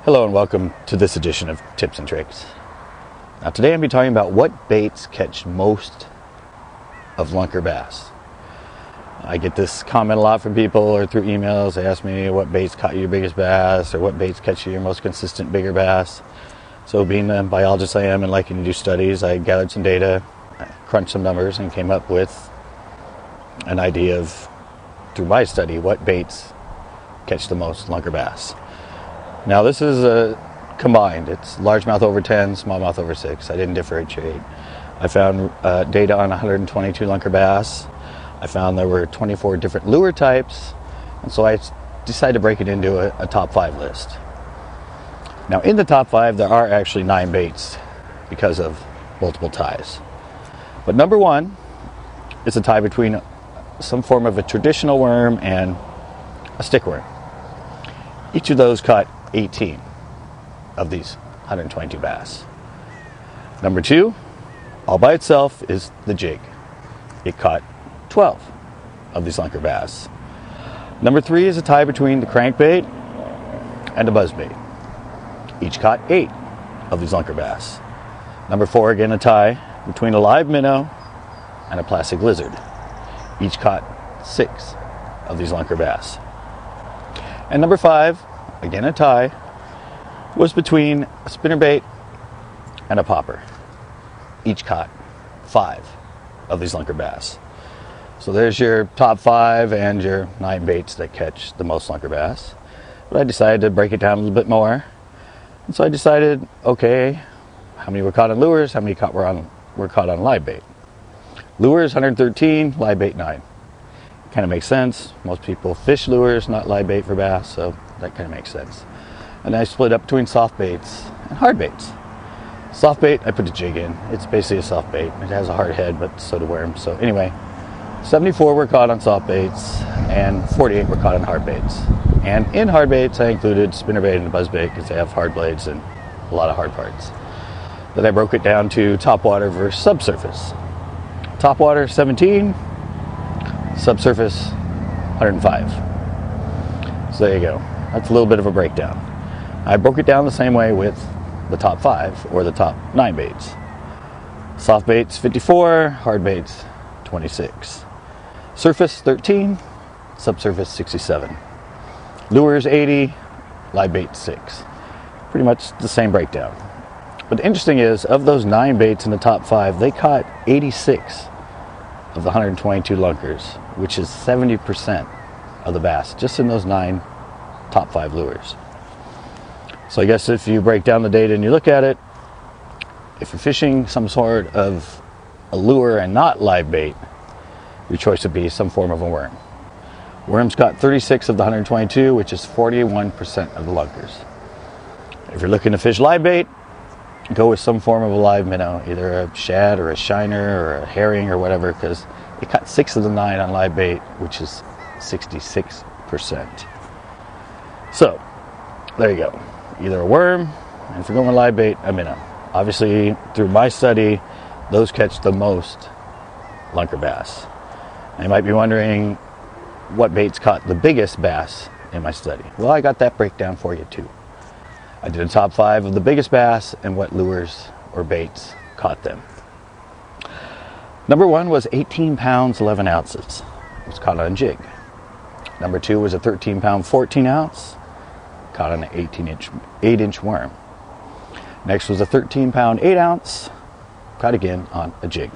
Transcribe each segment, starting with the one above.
Hello and welcome to this edition of Tips and Tricks. Now today I'm going to be talking about what baits catch most of lunker bass. I get this comment a lot from people or through emails. They ask me what baits caught your biggest bass or what baits catch you your most consistent bigger bass. So being the biologist I am and liking to do studies, I gathered some data, crunched some numbers and came up with an idea of, through my study, what baits catch the most lunker bass. Now this is combined. It's largemouth over 10, smallmouth over 6. I didn't differentiate. I found data on 122 lunker bass. I found there were 24 different lure types, and so I decided to break it into a top 5 list. Now in the top 5 there are actually 9 baits because of multiple ties. But number 1 is a tie between some form of a traditional worm and a stick worm. Each of those caught 18 of these 122 bass. Number 2, all by itself, is the jig. It caught 12 of these lunker bass. Number 3 is a tie between the crankbait and the buzzbait. Each caught 8 of these lunker bass. Number 4, again a tie between a live minnow and a plastic lizard. Each caught 6 of these lunker bass. And number 5, again a tie, was between a spinnerbait and a popper. Each caught 5 of these lunker bass. So there's your top 5 and your 9 baits that catch the most lunker bass. But I decided to break it down a little bit more. And so I decided, okay, how many were caught on lures, how many were caught on live bait. Lures 113, live bait 9. Kind of makes sense. Most people fish lures, not live bait for bass, so that kind of makes sense. And I split up between soft baits and hard baits. Soft bait, I put a jig in. It's basically a soft bait. It has a hard head, but so do worms. So anyway, 74 were caught on soft baits and 48 were caught on hard baits. And in hard baits, I included spinnerbait and buzzbait because they have hard blades and a lot of hard parts. Then I broke it down to topwater versus subsurface. Topwater 17, subsurface 105. So there you go. That's a little bit of a breakdown. I broke it down the same way with the top 5 or the top 9 baits. Soft baits 54, hard baits 26. Surface 13, subsurface 67. Lures 80, live bait 6. Pretty much the same breakdown. But the interesting is, of those 9 baits in the top 5, they caught 86 of the 122 lunkers, which is 70% of the bass, just in those 9 top 5 lures. So I guess if you break down the data and you look at it, if you're fishing some sort of a lure and not live bait, your choice would be some form of a worm. Worms caught 36 of the 122, which is 41% of the lunkers. If you're looking to fish live bait, go with some form of a live minnow, either a shad or a shiner or a herring or whatever, because it caught 6 of the 9 on live bait, which is 66%. So there you go. Either a worm, and if you're going with live bait, a minnow. Obviously, through my study, those catch the most lunker bass. Now, you might be wondering what baits caught the biggest bass in my study. Well, I got that breakdown for you too. I did a top 5 of the biggest bass and what lures or baits caught them. Number 1 was 18 pounds, 11 ounces. It was caught on a jig. Number 2 was a 13 pound, 14 ounce, caught on an 8-inch worm. Next was a 13 pound, 8 ounce, caught again on a jig.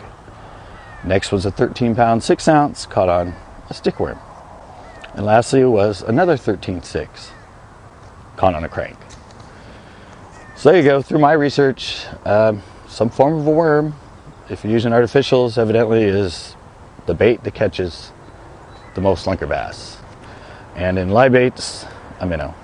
Next was a 13 pound, 6 ounce, caught on a stick worm. And lastly was another 13.6, caught on a crank. So there you go. Through my research, some form of a worm, if you're using artificials, evidently is the bait that catches the most lunker bass. And in live baits, a minnow.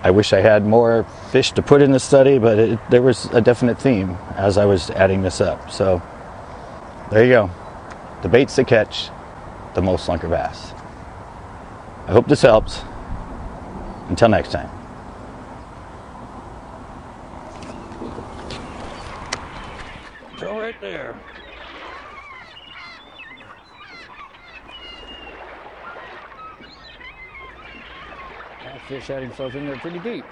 I wish I had more fish to put in the study, but there was a definite theme as I was adding this up. So there you go. The baits that catch the most lunker bass. I hope this helps. Until next time. Go right there. Fish had himself in there pretty deep.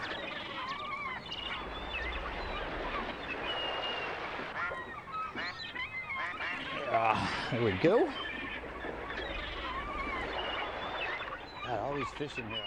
There we go. God, all these fish in here.